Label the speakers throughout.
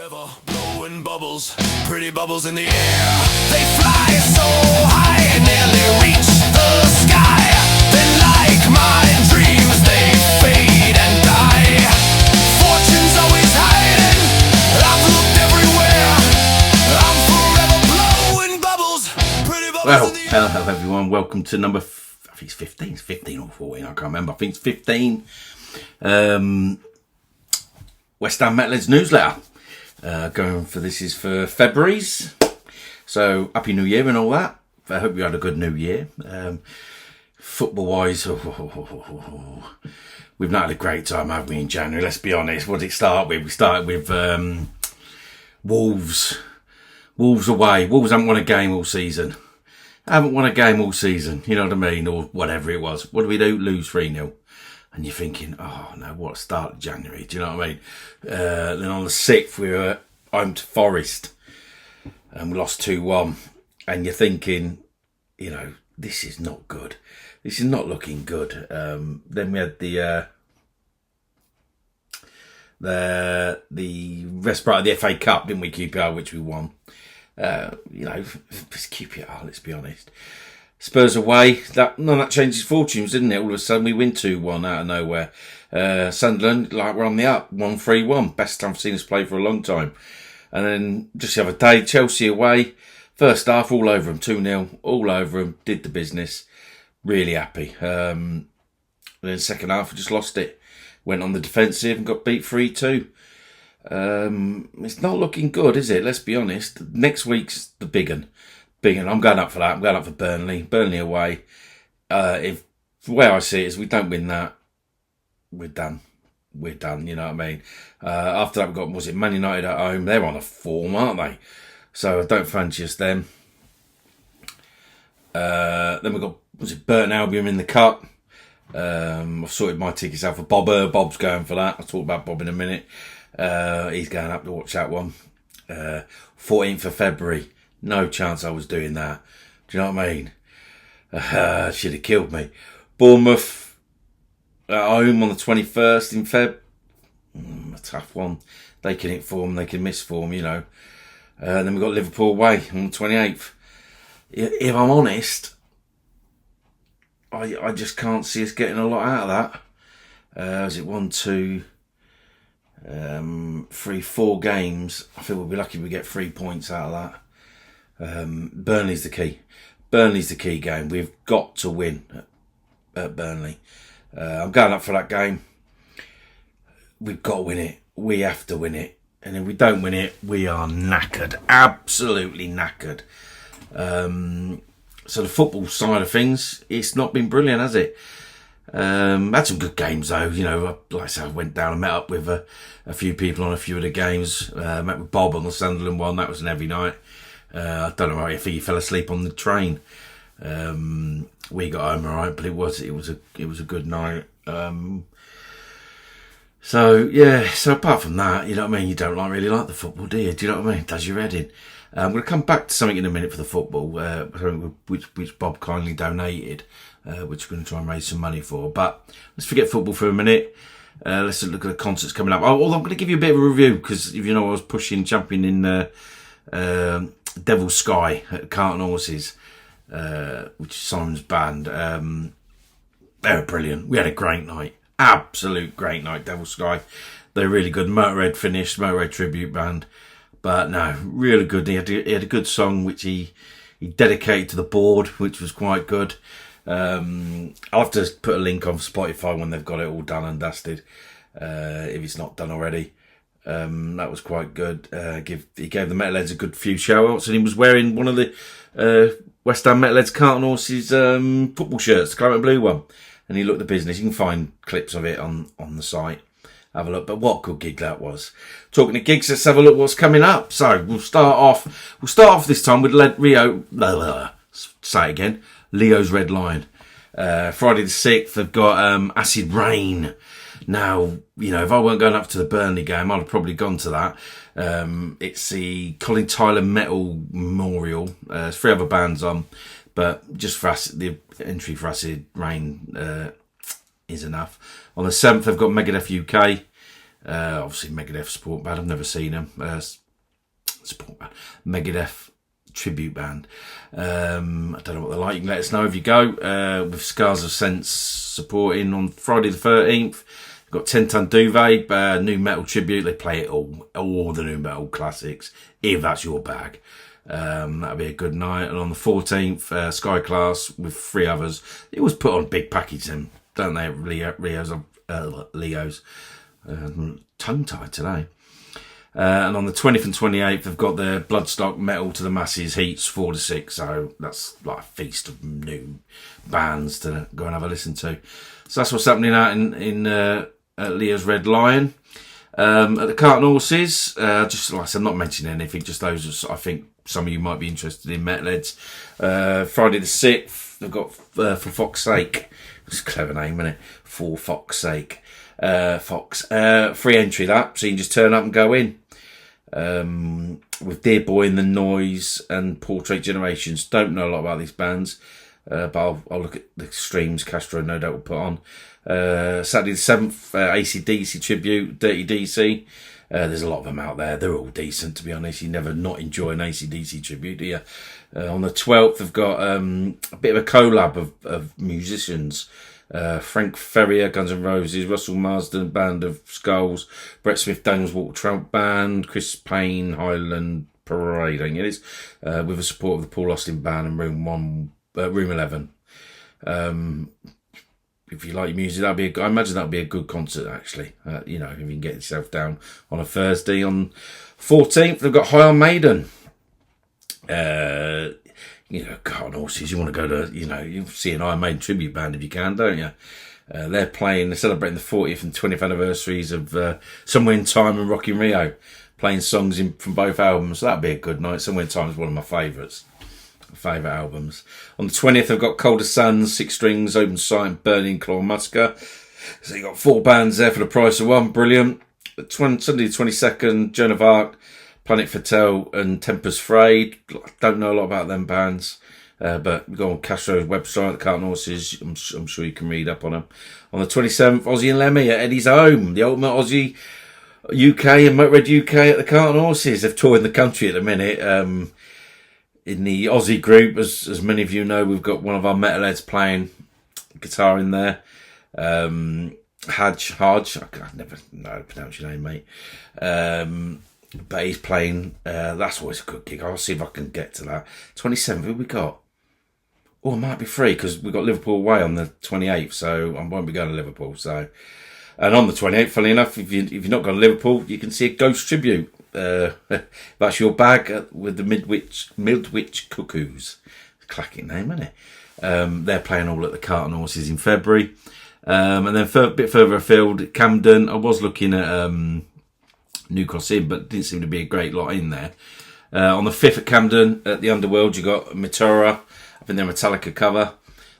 Speaker 1: Forever blowing bubbles, pretty bubbles in the air. They fly so high and nearly reach the sky. Then like my dreams they fade and die. Fortune's always hiding, I've looked everywhere. I'm forever blowing bubbles, pretty bubbles in the air.
Speaker 2: Hello everyone, welcome to number, I think it's 15, it's 15 or 14, I can't remember, I think it's 15. West Ham Metalheads newsletter. This is for February's. So, Happy New Year and all that. I hope you had a good New Year. Football wise, we've not had a great time, have we, in January? Let's be honest. What did it start with? We started with Wolves. Wolves away. Wolves haven't won a game all season. You know what I mean? Or whatever it was. What did we do? Lose 3-0. And you're thinking, oh no, what a start of January, do you know what I mean? Then on the 6th, we were home to Forest and we lost 2-1. And you're thinking, you know, this is not good. This is not looking good. Then we had the best part of the FA Cup, didn't we, QPR, which we won. It's QPR, let's be honest. Spurs away, that changes fortunes, didn't it? All of a sudden we win 2-1 out of nowhere. Sunderland, we're on the up, 1-3-1. Best time I've seen us play for a long time. And then just the other day, Chelsea away. First half, all over them, 2-0, all over them, did the business. Really happy. And then second half, we just lost it. Went on the defensive and got beat 3-2. It's not looking good, is it? Let's be honest. Next week's the big one. I'm going up for that. I'm going up for Burnley. Burnley away. If the way I see it is we don't win that, we're done. We're done, you know what I mean? After that, we've got, was it Man United at home? They're on a form, aren't they? So I don't fancy us them. Then we've got, was it Burton Albion in the Cup? I've sorted my tickets out for Bob. Bob's going for that. I'll talk about Bob in a minute. He's going up to watch that one. 14th of February. No chance I was doing that. Do you know what I mean? Should have killed me. Bournemouth at home on the 21st in Feb. A tough one. They can hit form, they can miss form, you know. Then we've got Liverpool away on the 28th. If I'm honest, I just can't see us getting a lot out of that. Is it 1, 2, 3, 4 games? I think we'll be lucky if we get 3 points out of that. Burnley's the key. Burnley's the key game. We've got to win at Burnley. I'm going up for that game. We've got to win it. We have to win it. And if we don't win it, we are knackered. Absolutely knackered. So the football side of things, it's not been brilliant, has it? Had some good games though. You know, like I said, I went down and met up with a few people on a few of the games. Met with Bob on the Sunderland one. That was an every night. I don't know if he fell asleep on the train. We got home alright, but it was a good night. So apart from that, you know what I mean, you don't really like the football, do you? Do you know what I mean? It does your head in. I'm going to come back to something in a minute for the football, which Bob kindly donated, which we're going to try and raise some money for. But let's forget football for a minute. Let's look at the concerts coming up. Although I'm going to give you a bit of a review, because if you know, I was championing Devil's Sky at Carlton Horses, which is Simon's band. They were brilliant. We had a great night. Absolute great night, Devil's Sky. They're really good. Motorhead finished, Motorhead tribute band. But no, really good. He had a good song which he dedicated to the board, which was quite good. I'll have to put a link on Spotify when they've got it all done and dusted, if it's not done already. That was quite good. He gave the Metalheads a good few shout-outs, and he was wearing one of the West Ham Metalheads Carlton Horses football shirts, the Climate Blue one. And he looked the business. You can find clips of it on the site. Have a look. But what good gig that was. Talking of gigs, let's have a look what's coming up. So we'll start off this time with Leo's Red Lion. Friday the 6th, they've got Acid Rain. Now, you know, if I weren't going up to the Burnley game, I'd have probably gone to that. It's the Colin Tyler Metal Memorial. There's 3 other bands on, but just for us, the entry for Acid Rain is enough. On the 7th, they've got Megadeth UK. Obviously Megadeth support band. I've never seen them. Support band. Megadeth tribute band. I don't know what they're like. You can let us know if you go. With Scars of Sense supporting on Friday the 13th. We've got 10 Ton Duvet, new metal tribute. They play it all the new metal classics, if that's your bag. That'll be a good night. And on the 14th, Sky Class with 3 others. They always put on a big package, then, don't they? Leo's. Tongue-tied today. And on the 20th and 28th, they've got their Bloodstock Metal to the Masses Heats 4 to 6. So that's like a feast of new bands to go and have a listen to. So that's what's happening out in at Leo's Red Lion. At the Cart and Horses, just like I said, not mentioning anything, just those I think some of you might be interested in, metalheads. Friday the 6th, they've got For Fox's Sake. It's a clever name, isn't it? For Fox's Sake. Fox. Free entry that, so you can just turn up and go in. With Dear Boy and The Noise and Portrait Generations. Don't know a lot about these bands, but I'll look at the streams Castro no doubt will put on. Saturday the 7th, AC/DC tribute, Dirty DC. There's a lot of them out there. They're all decent, to be honest. You never not enjoy an AC/DC tribute, do you? On the 12th, they've got a bit of a collab of musicians. Frank Ferrier, Guns N' Roses, Russell Marsden, Band of Skulls, Brett Smith, Daniels Walker Trout Band, Chris Payne, Highland Parade, I think it is, with the support of the Paul Austin Band and Room 11. If you like your music, I imagine that'd be a good concert, actually. If you can get yourself down on a Thursday. On 14th, they've got High on Maiden. Cart and Horses, you want to go to, you see an Iron Maiden tribute band if you can, don't you? They're celebrating the 40th and 20th anniversaries of Somewhere in Time and Rock in Rio, playing songs from both albums. So that'd be a good night. Somewhere in Time is one of my favourite albums. On the 20th, I've got Colder Suns, 6 Strings, Open Sight, Burning Claw, Musker. So you got 4 bands there for the price of one. Brilliant. Sunday the 22nd, Joan of Arc, Planet Fatal and Tempest Frayed. Don't know a lot about them bands, but go on Castro's website, the Cart and Horses. I'm sure you can read up on them. On the 27th, Ozzy and Lemmy at Eddie's Home, the ultimate Aussie UK and Motorhead UK at the Cart and Horses. They've toured the country at the minute. In the Aussie group, as many of you know, we've got one of our metalheads playing guitar in there. Hodge, I never know how to pronounce your name, mate. But he's playing, that's always a good gig. I'll see if I can get to that. 27th, who we got? Oh, it might be free because we've got Liverpool away on the 28th, so I won't be going to Liverpool. So, and on the 28th, funnily enough, if you're not going to Liverpool, you can see a Ghost tribute. That's your bag with the Midwich Cuckoos. Clacking name, isn't it? They're playing all at the Cart and Horses in February. And then a bit further afield, Camden. I was looking at New Cross Inn, but didn't seem to be a great lot in there. On the 5th at Camden, at the Underworld, you got Meteora. I think they're Metallica cover.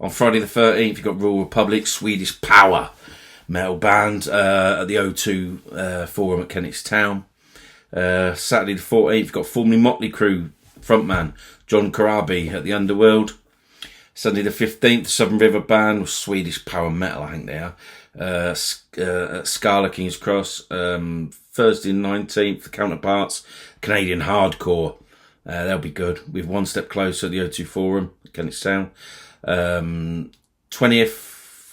Speaker 2: On Friday the 13th, you've got Royal Republic, Swedish Power metal band at the O2 Forum at Kennet's Town. Saturday the 14th, you've got formerly Motley Crue frontman John Corabi at the Underworld. Sunday the 15th, Southern River Band with Swedish Power Metal, I think they are, at Scala King's Cross. Thursday the 19th, the Counterparts, Canadian Hardcore. They'll be good. With One Step Closer at the O2 Forum, Kennet's Town. 20th,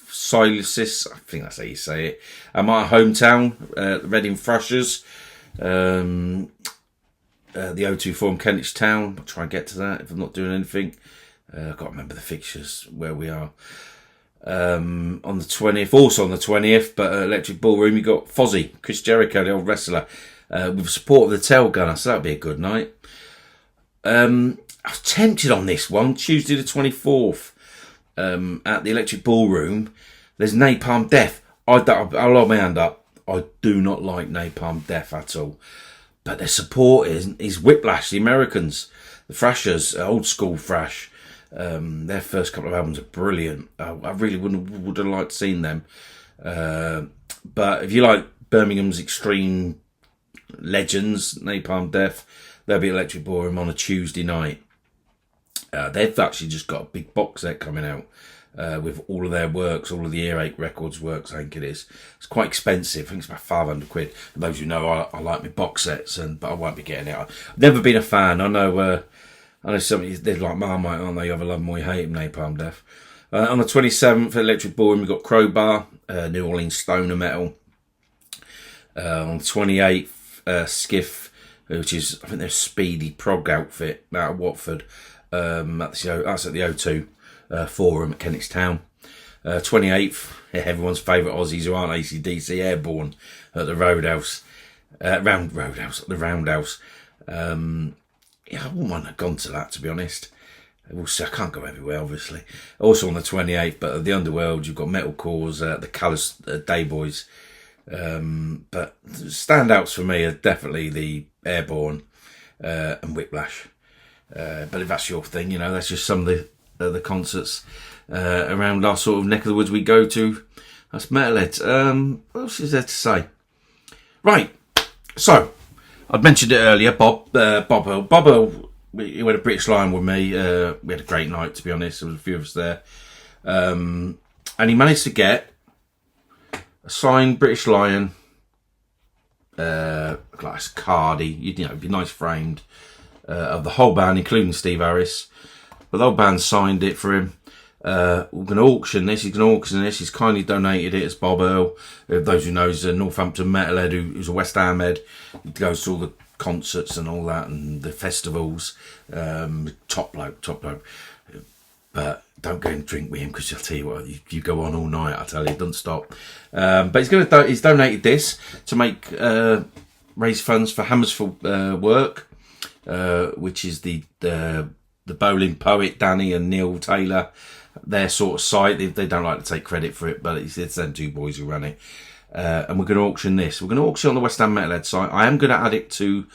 Speaker 2: Silesis, I think that's how you say it. My hometown, Reading Thrashers. The O2 Forum, Kennet's Town. I'll try and get to that if I'm not doing anything. I've got to remember the fixtures where we are. On the 20th, also on the 20th, but Electric Ballroom, you got Fozzy, Chris Jericho, the old wrestler, with support of the Tail Gunner, so that'd be a good night. I was tempted on this one, Tuesday the 24th, at the Electric Ballroom. There's Napalm Death. I'll hold my hand up. I do not like Napalm Death at all. But their support is Whiplash, the Americans, the Thrashers, old school thrash. Their first couple of albums are brilliant. I really would have liked seeing them. But if you like Birmingham's extreme legends, Napalm Death, they'll be Electric Ballroom on a Tuesday night. They've actually just got a big box set coming out. with all of their works, all of the Earache Records works, I think it is. It's quite expensive. I think it's about 500 quid. And those who know, I like my box sets, but I won't be getting it. I've never been a fan. I know some they're like Marmite, aren't they? You either love them or you hate them, Napalm Death. On the 27th, Electric Ballroom, we've got Crowbar, New Orleans Stoner Metal. On the 28th, Skiff, which is, I think they're a speedy prog outfit out of Watford. That's at the O2 Forum at Kennet's Town. 28th, everyone's favourite Aussies who aren't AC/DC, Airborne at the Roundhouse. The Roundhouse. Yeah, I wouldn't want to have gone to that, to be honest. We'll see, I can't go everywhere, obviously. Also on the 28th, but at the Underworld, you've got Metalcore's, the Callous Day Boys. But standouts for me are definitely the Airborne and Whiplash. But if that's your thing, you know, that's just some of the concerts around our sort of neck of the woods we go to. That's metalheads. What else is there to say? Right, so I'd mentioned it earlier. Bob Earl, he went a British Lion with me. We had a great night, to be honest. There was a few of us there, and he managed to get a signed British Lion, like a cardy, you know, it'd be nice framed, of the whole band, including Steve Harris. But the whole band signed it for him. We're going to auction this. He's going to auction this. He's kindly donated it as Bob Earl. Those who know, he's a Northampton metalhead who's a West Ham head. He goes to all the concerts and all that and the festivals. Top bloke. But don't go and drink with him, because I'll tell you what, you go on all night, I tell you, don't stop. But he's donated this to make raise funds for Hammers for Work, which is the bowling poet Danny and Neil Taylor, their sort of site. They don't like to take credit for it, but it's them two boys who run it. And we're going to auction this. We're going to auction on the West Ham Metalhead site. I am going to add it to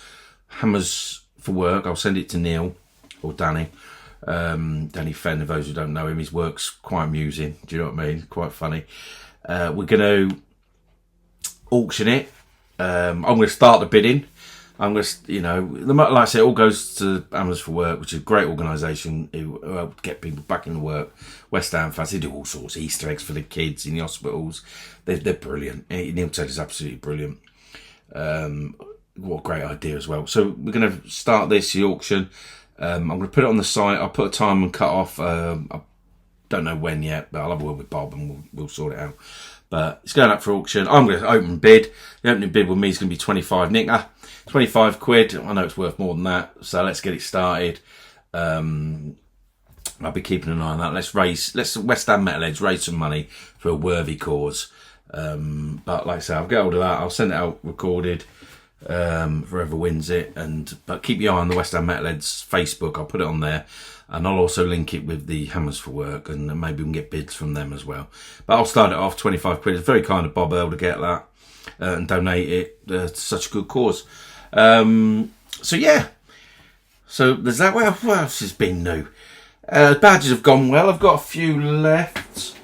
Speaker 2: Hammers for Work. I'll send it to Neil or Danny. Danny Fenn, for those who don't know him, his work's quite amusing. Do you know what I mean? Quite funny. We're going to auction it. I'm going to start the bidding. I'm going to, like I said, it all goes to Hammers for Work, which is a great organisation who help get people back into work. West Ham fans, they do all sorts of Easter eggs for the kids in the hospitals. They're brilliant. Neil Taylor's absolutely brilliant. What a great idea as well. So we're going to start the auction. I'm going to put it on the site. I'll put a time and cut off. I don't know when yet, but I'll have a word with Bob and we'll sort it out. But it's going up for auction. I'm going to open bid. The opening bid with me is going to be 25 nicker. 25 quid. I know it's worth more than that. So let's get it started. I'll be keeping an eye on that. Let's West Ham Metalheads raise some money for a worthy cause. But like I say, I'll get hold of that. I'll send it out recorded. For whoever wins it, but keep your eye on the West Ham Metalheads Facebook. I'll put it on there, and I'll also link it with the Hammers for Work, and maybe we can get bids from them as well. But I'll start it off 25 quid. It's very kind of Bob Earl to get that and donate it to such a good cause. So yeah, so there's that. What else has been new? Badges have gone well. I've got a few left.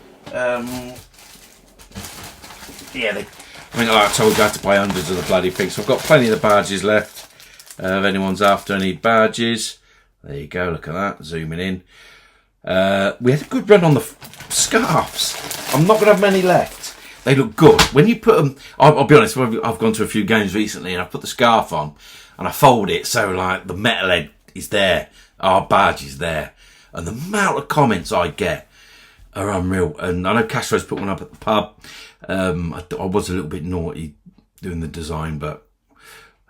Speaker 2: I think, like I told you, I had to buy hundreds of the bloody things. So I've got plenty of the badges left. If anyone's after any badges, there you go. Look at that. Zooming in. We had a good run on the scarves. I'm not going to have many left. They look good. When you put them, I'll be honest, I've gone to a few games recently and I've put the scarf on and I fold it so like the metalhead is there, our badge is there. And the amount of comments I get are unreal. And I know Castro's put one up at the pub. I was a little bit naughty doing the design, but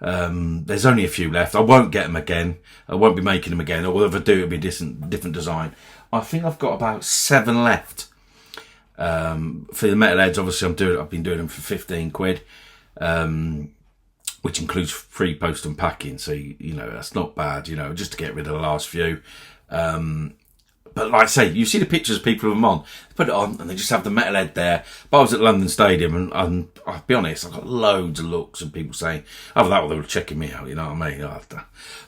Speaker 2: there's only a few left. I won't get them again. I won't be making them again. Or if I do, it'll be a different design. I think I've got about 7 left. For the metalheads, obviously I've been doing them for 15 quid, which includes free post and packing. So that's not bad. Just to get rid of the last few. But like I say, you see the pictures of people with them on, they put it on and they just have the metalhead there. But I was at London Stadium and I'll be honest, I got loads of looks of people saying, oh, that, well, they were checking me out, you know what I mean?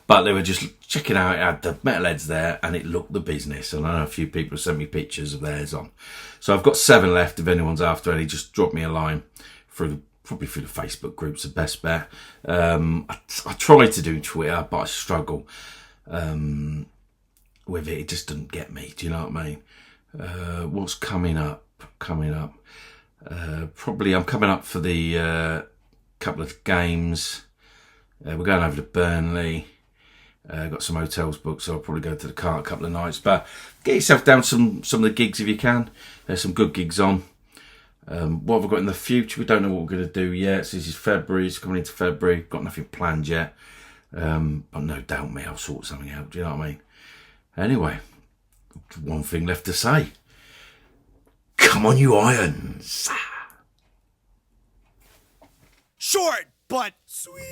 Speaker 2: But they were just checking out, it had the metalheads there and it looked the business. And I know a few people have sent me pictures of theirs on. So I've got 7 left. If anyone's after any, just drop me a line probably through the Facebook groups, the best bet. I try to do Twitter, but I struggle. With it just doesn't get me. Do you know what I mean? What's coming up? Probably I'm coming up for the couple of games. We're going over to Burnley. Got some hotels booked, so I'll probably go to the car a couple of nights. But get yourself down some of the gigs if you can. There's some good gigs on. What have I got in the future? We don't know what we're going to do yet. So this is February. It's coming into February. Got nothing planned yet. But no doubt me, I'll sort something out. Do you know what I mean? Anyway, one thing left to say. Come on, you Irons.
Speaker 1: Short but sweet.